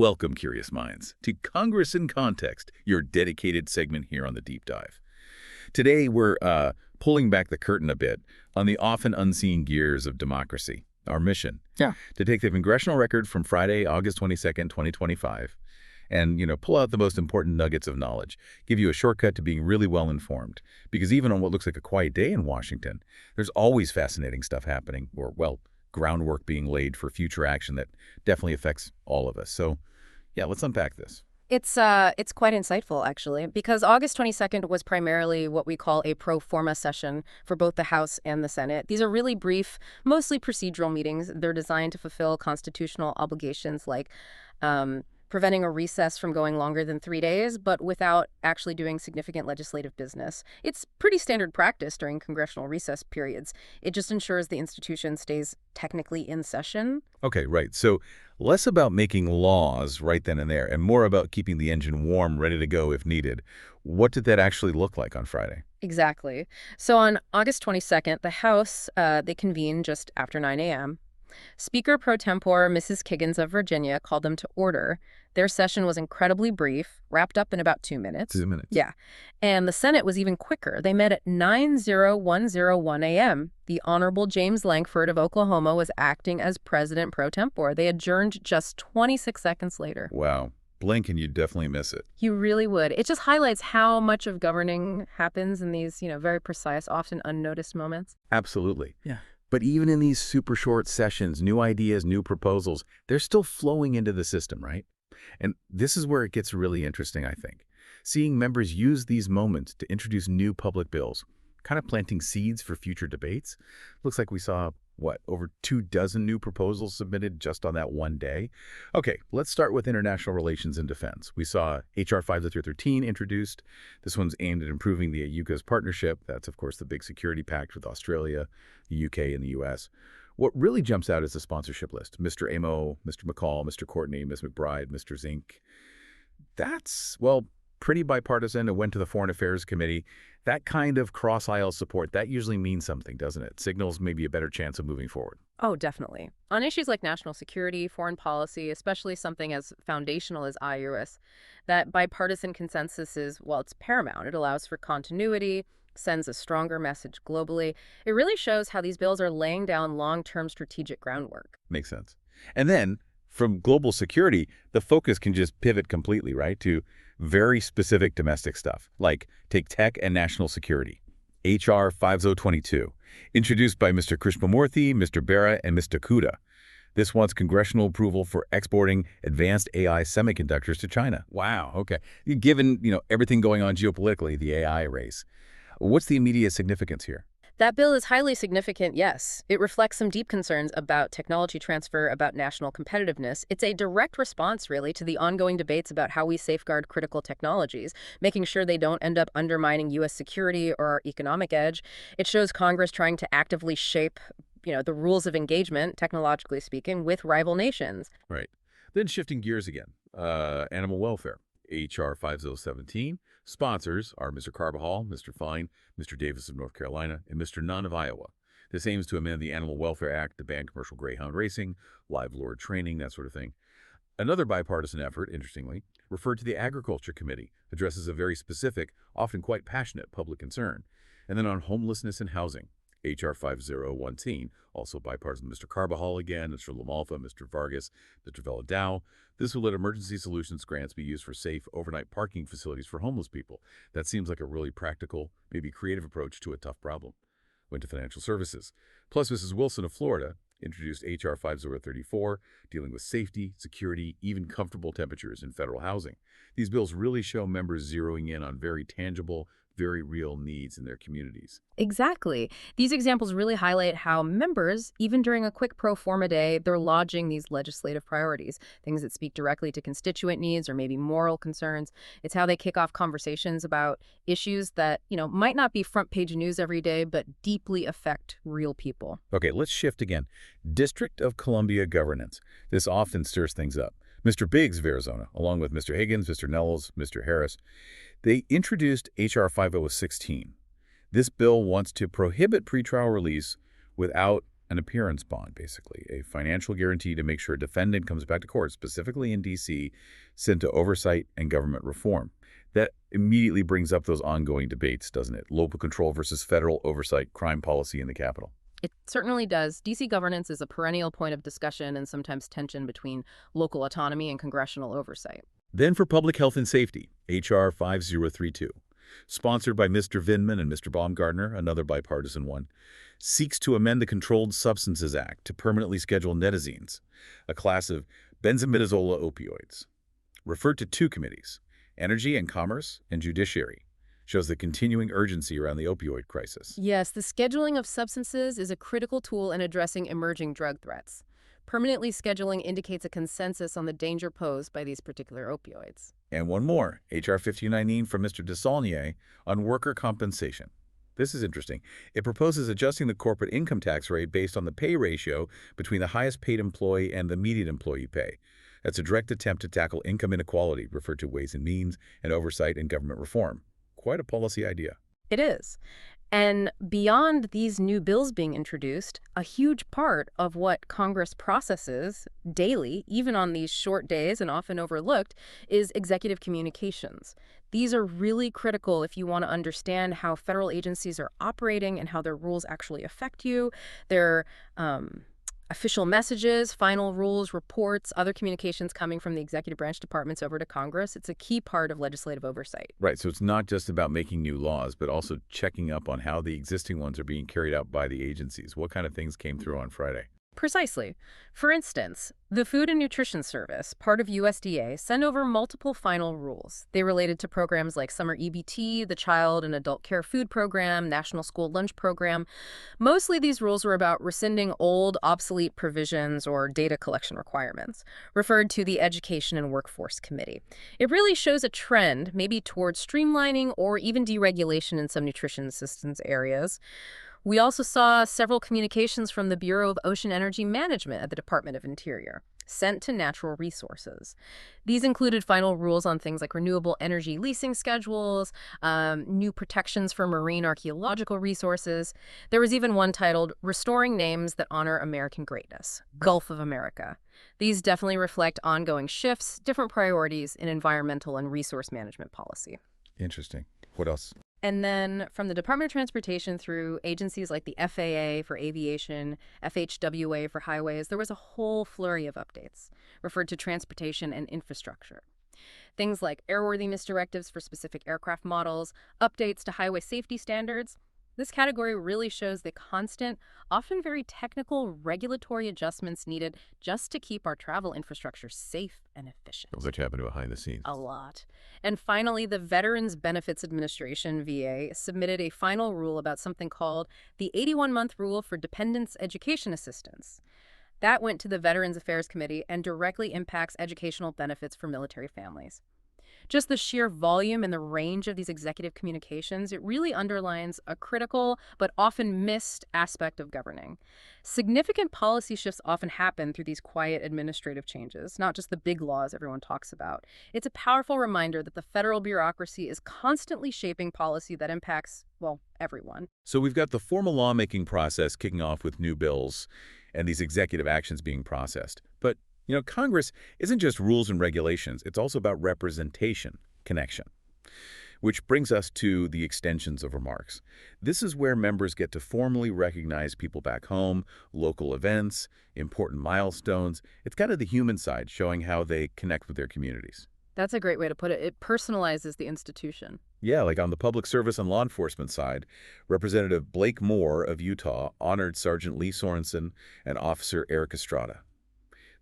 Welcome, curious minds, to Congress in Context, your dedicated segment here on the Deep Dive. Today, we're pulling back the curtain a bit on the often unseen gears of democracy. Our mission, to take the Congressional Record from Friday, August 22nd, 2025, and, pull out the most important nuggets of knowledge, give you a shortcut to being really well-informed. Because even on what looks like a quiet day in Washington, there's always fascinating stuff happening, or, groundwork being laid for future action that definitely affects all of us. So, let's unpack this. It's quite insightful, actually, because August 22nd was primarily what we call a pro forma session for both the House and the Senate. These are really brief, mostly procedural meetings. They're designed to fulfill constitutional obligations like preventing a recess from going longer than 3 days, but without actually doing significant legislative business. It's pretty standard practice during congressional recess periods. It just ensures the institution stays technically in session. Okay, right. So less about making laws right then and there, and more about keeping the engine warm, ready to go if needed. What did that actually look like on Friday? Exactly. So on August 22nd, the House, they convened just after 9 a.m. Speaker pro tempore Mrs. Kiggans of Virginia called them to order. Their session was incredibly brief, wrapped up in about 2 minutes. 2 minutes. Yeah. And the Senate was even quicker. They met at 9:0101 a.m. The Honorable James Lankford of Oklahoma was acting as president pro tempore. They adjourned just 26 seconds later. Wow. Blink and you'd definitely miss it. You really would. It just highlights how much of governing happens in these, very precise, often unnoticed moments. Absolutely. Yeah. But even in these super short sessions, new ideas, new proposals, they're still flowing into the system, right? And this is where it gets really interesting, I think. Seeing members use these moments to introduce new public bills, kind of planting seeds for future debates. Looks like we saw, over 24 new proposals submitted just on that one day? Okay, let's start with international relations and defense. We saw H.R. 5313 introduced. This one's aimed at improving the AUKUS partnership. That's, of course, the big security pact with Australia, the UK, and the US. What really jumps out is the sponsorship list. Mr. Amo, Mr. McCall, Mr. Courtney, Ms. McBride, Mr. Zink. That's, pretty bipartisan. It went to the Foreign Affairs Committee. That kind of cross-aisle support, that usually means something, doesn't it? Signals maybe a better chance of moving forward. Oh, definitely. On issues like national security, foreign policy, especially something as foundational as AUKUS, that bipartisan consensus is, it's paramount. It allows for continuity, sends a stronger message globally. It really shows how these bills are laying down long-term strategic groundwork. Makes sense. And then, from global security, the focus can just pivot completely, right, to very specific domestic stuff, like take tech and national security. H.R. 5022, introduced by Mr. Krishnamurthy, Mr. Bera, and Mr. Kuda. This wants congressional approval for exporting advanced AI semiconductors to China. Wow, okay. Given, everything going on geopolitically, the AI race, what's the immediate significance here? That bill is highly significant, yes. It reflects some deep concerns about technology transfer, about national competitiveness. It's a direct response, really, to the ongoing debates about how we safeguard critical technologies, making sure they don't end up undermining U.S. security or our economic edge. It shows Congress trying to actively shape, the rules of engagement, technologically speaking, with rival nations. Right. Then shifting gears again, animal welfare. H.R. 5017. Sponsors are Mr. Carbajal, Mr. Fine, Mr. Davis of North Carolina, and Mr. Nunn of Iowa. This aims to amend the Animal Welfare Act to ban commercial greyhound racing, live lure training, that sort of thing. Another bipartisan effort, interestingly, referred to the Agriculture Committee, addresses a very specific, often quite passionate public concern. And then on homelessness and housing, H.R. 5017, also bipartisan, Mr. Carbajal again, Mr. Lamalfa, Mr. Vargas, Mr. Veladao. This will let emergency solutions grants be used for safe overnight parking facilities for homeless people. That seems like a really practical, maybe creative approach to a tough problem. Went to financial services. Plus, Mrs. Wilson of Florida introduced H.R. 5034, dealing with safety, security, even comfortable temperatures in federal housing. These bills really show members zeroing in on very tangible, very real needs in their communities. Exactly. These examples really highlight how members, even during a quick pro forma day, they're lodging these legislative priorities, things that speak directly to constituent needs or maybe moral concerns. It's how they kick off conversations about issues that, might not be front page news every day, but deeply affect real people. Okay, let's shift again. District of Columbia governance. This often stirs things up. Mr. Biggs of Arizona, along with Mr. Higgins, Mr. Nells, Mr. Harris, they introduced H.R. 5016. This bill wants to prohibit pretrial release without an appearance bond, basically, a financial guarantee to make sure a defendant comes back to court, specifically in D.C., sent to oversight and government reform. That immediately brings up those ongoing debates, doesn't it? Local control versus federal oversight, crime policy in the Capitol. It certainly does. D.C. governance is a perennial point of discussion and sometimes tension between local autonomy and congressional oversight. Then for public health and safety, H.R. 5032, sponsored by Mr. Vindman and Mr. Baumgartner, another bipartisan one, seeks to amend the Controlled Substances Act to permanently schedule netazines, a class of benzimidazole opioids. Referred to two committees, Energy and Commerce and Judiciary, shows the continuing urgency around the opioid crisis. Yes, the scheduling of substances is a critical tool in addressing emerging drug threats. Permanently scheduling indicates a consensus on the danger posed by these particular opioids. And one more, H.R. 1519 from Mr. Desaulnier on worker compensation. This is interesting. It proposes adjusting the corporate income tax rate based on the pay ratio between the highest paid employee and the median employee pay. That's a direct attempt to tackle income inequality, referred to Ways and Means and Oversight and Government Reform. Quite a policy idea. It is. And beyond these new bills being introduced, a huge part of what Congress processes daily, even on these short days and often overlooked, is executive communications. These are really critical if you want to understand how federal agencies are operating and how their rules actually affect you. Their official messages, final rules, reports, other communications coming from the executive branch departments over to Congress. It's a key part of legislative oversight. Right, so it's not just about making new laws, but also checking up on how the existing ones are being carried out by the agencies. What kind of things came through on Friday? Precisely. For instance, the Food and Nutrition Service, part of USDA, sent over multiple final rules. They related to programs like Summer EBT, the Child and Adult Care Food Program, National School Lunch Program. Mostly these rules were about rescinding old, obsolete provisions or data collection requirements, referred to the Education and Workforce Committee. It really shows a trend, maybe towards streamlining or even deregulation in some nutrition assistance areas. We also saw several communications from the Bureau of Ocean Energy Management at the Department of Interior, sent to natural resources. These included final rules on things like renewable energy leasing schedules, new protections for marine archaeological resources. There was even one titled, Restoring Names That Honor American Greatness, Gulf of America. These definitely reflect ongoing shifts, different priorities in environmental and resource management policy. Interesting. What else? And then from the Department of Transportation through agencies like the FAA for aviation, FHWA for highways, there was a whole flurry of updates referred to transportation and infrastructure. Things like airworthiness directives for specific aircraft models, updates to highway safety standards. This category really shows the constant, often very technical regulatory adjustments needed just to keep our travel infrastructure safe and efficient. What happened behind the scenes? A lot. And finally, the Veterans Benefits Administration, VA, submitted a final rule about something called the 81-month rule for dependents education assistance. That went to the Veterans Affairs Committee and directly impacts educational benefits for military families. Just the sheer volume and the range of these executive communications, it really underlines a critical but often missed aspect of governing. Significant policy shifts often happen through these quiet administrative changes, not just the big laws everyone talks about. It's a powerful reminder that the federal bureaucracy is constantly shaping policy that impacts, well, everyone. So we've got the formal lawmaking process kicking off with new bills and these executive actions being processed. But Congress isn't just rules and regulations. It's also about representation, connection. Which brings us to the extensions of remarks. This is where members get to formally recognize people back home, local events, important milestones. It's kind of the human side, showing how they connect with their communities. That's a great way to put it. It personalizes the institution. Yeah, like on the public service and law enforcement side, Representative Blake Moore of Utah honored Sergeant Lee Sorensen and Officer Eric Estrada.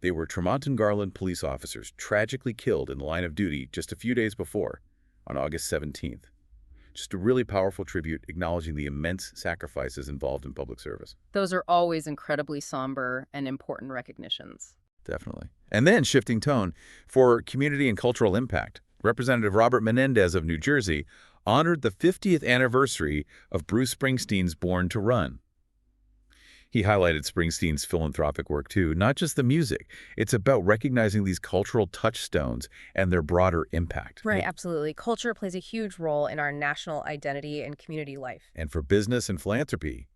They were Tremonton Garland police officers tragically killed in the line of duty just a few days before, on August 17th. Just a really powerful tribute acknowledging the immense sacrifices involved in public service. Those are always incredibly somber and important recognitions. Definitely. And then shifting tone, for community and cultural impact, Representative Robert Menendez of New Jersey honored the 50th anniversary of Bruce Springsteen's Born to Run. He highlighted Springsteen's philanthropic work, too, not just the music. It's about recognizing these cultural touchstones and their broader impact. Right, absolutely. Culture plays a huge role in our national identity and community life. And for business and philanthropy,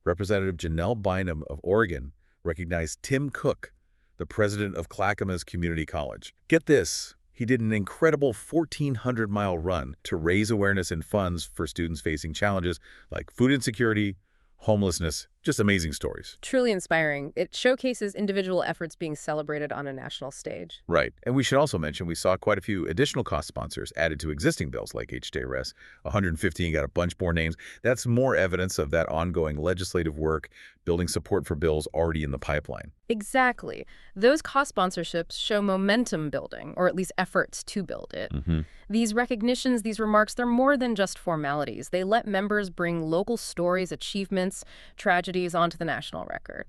Representative Janelle Bynum of Oregon recognized Tim Cook, the president of Clackamas Community College. Get this. He did an incredible 1,400-mile run to raise awareness and funds for students facing challenges like food insecurity, homelessness, just amazing stories. Truly inspiring. It showcases individual efforts being celebrated on a national stage. Right. And we should also mention we saw quite a few additional cost sponsors added to existing bills like HJRES. 115 got a bunch more names. That's more evidence of that ongoing legislative work, building support for bills already in the pipeline. Exactly. Those cost sponsorships show momentum building, or at least efforts to build it. These recognitions, these remarks, they're more than just formalities. They let members bring local stories, achievements, tragedies onto the national record,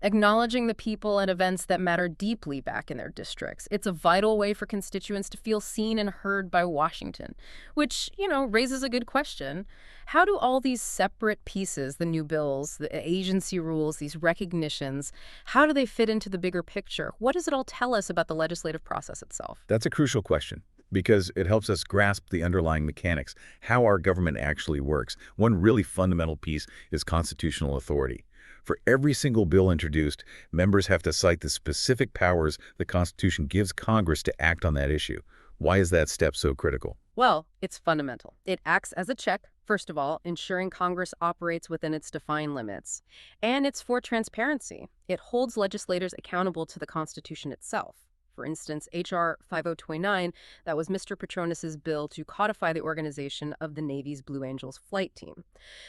acknowledging the people and events that matter deeply back in their districts. It's a vital way for constituents to feel seen and heard by Washington, which, raises a good question. How do all these separate pieces, the new bills, the agency rules, these recognitions, how do they fit into the bigger picture? What does it all tell us about the legislative process itself? That's a crucial question because it helps us grasp the underlying mechanics, how our government actually works. One really fundamental piece is constitutional authority. For every single bill introduced, members have to cite the specific powers the Constitution gives Congress to act on that issue. Why is that step so critical? Well, it's fundamental. It acts as a check, first of all, ensuring Congress operates within its defined limits. And it's for transparency. It holds legislators accountable to the Constitution itself. For instance, H.R. 5029, that was Mr. Petronis's bill to codify the organization of the Navy's Blue Angels flight team.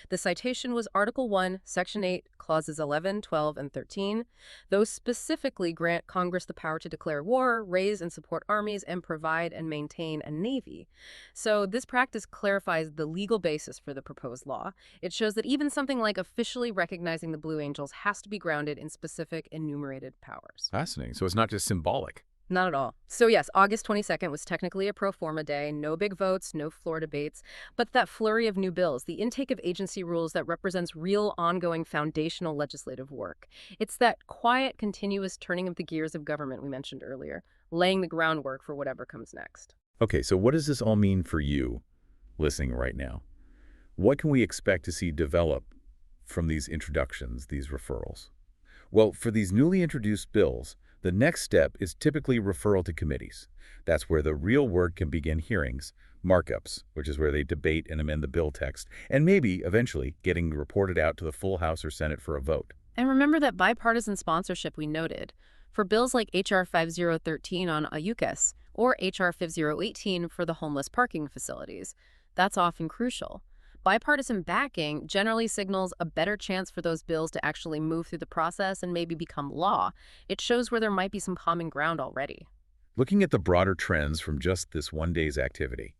The citation was Article 1, Section 8, Clauses 11, 12, and 13. Those specifically grant Congress the power to declare war, raise and support armies, and provide and maintain a navy. So this practice clarifies the legal basis for the proposed law. It shows that even something like officially recognizing the Blue Angels has to be grounded in specific enumerated powers. Fascinating. So it's not just symbolic. Not at all. So yes, August 22nd was technically a pro forma day, no big votes, no floor debates, but that flurry of new bills, the intake of agency rules that represents real ongoing foundational legislative work. It's that quiet, continuous turning of the gears of government we mentioned earlier, laying the groundwork for whatever comes next. Okay, so what does this all mean for you listening right now? What can we expect to see develop from these introductions, these referrals? Well, for these newly introduced bills, the next step is typically referral to committees. That's where the real work can begin: hearings, markups, which is where they debate and amend the bill text, and maybe, eventually, getting reported out to the full House or Senate for a vote. And remember that bipartisan sponsorship we noted. For bills like H.R. 5013 on AUKUS or H.R. 5018 for the homeless parking facilities, that's often crucial. Bipartisan backing generally signals a better chance for those bills to actually move through the process and maybe become law. It shows where there might be some common ground already. Looking at the broader trends from just this one day's activity,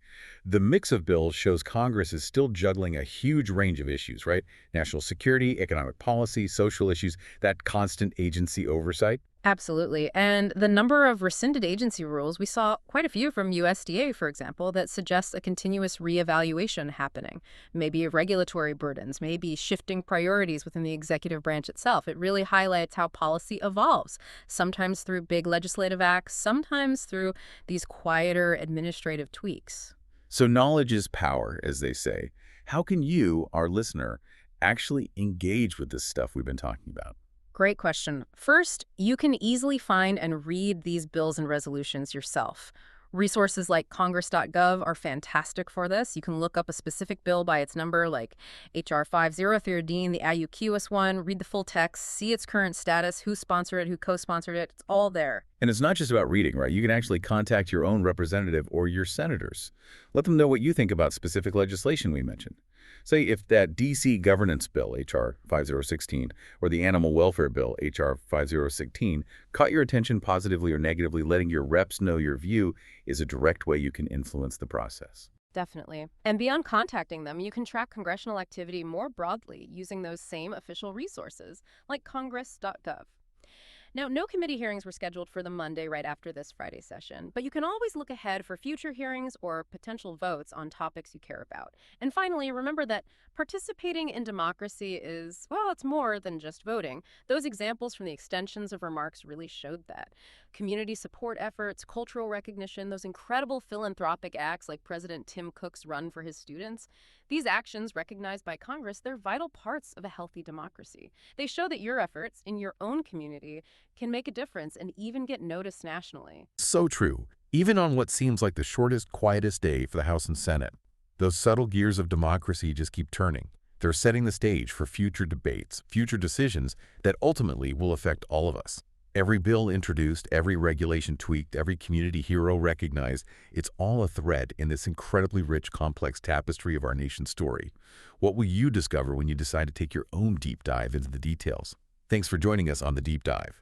the mix of bills shows Congress is still juggling a huge range of issues, right? National security, economic policy, social issues, that constant agency oversight. Absolutely. And the number of rescinded agency rules, we saw quite a few from USDA, for example, that suggests a continuous reevaluation happening. Maybe regulatory burdens, maybe shifting priorities within the executive branch itself. It really highlights how policy evolves, sometimes through big legislative acts, sometimes through these quieter administrative tweaks. So knowledge is power, as they say. How can you, our listener, actually engage with this stuff we've been talking about? Great question. First, you can easily find and read these bills and resolutions yourself. Resources like congress.gov are fantastic for this. You can look up a specific bill by its number, like H.R. 5013, the AUKUS one, read the full text, see its current status, who sponsored it, who co-sponsored it. It's all there. And it's not just about reading, right? You can actually contact your own representative or your senators. Let them know what you think about specific legislation we mentioned. Say if that D.C. governance bill, H.R. 5016, or the animal welfare bill, H.R. 5016, caught your attention positively or negatively. Letting your reps know your view is a direct way you can influence the process. Definitely. And beyond contacting them, you can track congressional activity more broadly using those same official resources, like congress.gov. Now, no committee hearings were scheduled for the Monday right after this Friday session, but you can always look ahead for future hearings or potential votes on topics you care about. And finally, remember that participating in democracy is, well, it's more than just voting. Those examples from the extensions of remarks really showed that. Community support efforts, cultural recognition, those incredible philanthropic acts like President Tim Cook's run for his students, These actions, recognized by Congress, they're vital parts of a healthy democracy. They show that your efforts in your own community can make a difference and even get noticed nationally. So true. Even on what seems like the shortest, quietest day for the House and Senate, those subtle gears of democracy just keep turning. They're setting the stage for future debates, future decisions that ultimately will affect all of us. Every bill introduced, every regulation tweaked, every community hero recognized, it's all a thread in this incredibly rich, complex tapestry of our nation's story. What will you discover when you decide to take your own deep dive into the details? Thanks for joining us on The Deep Dive.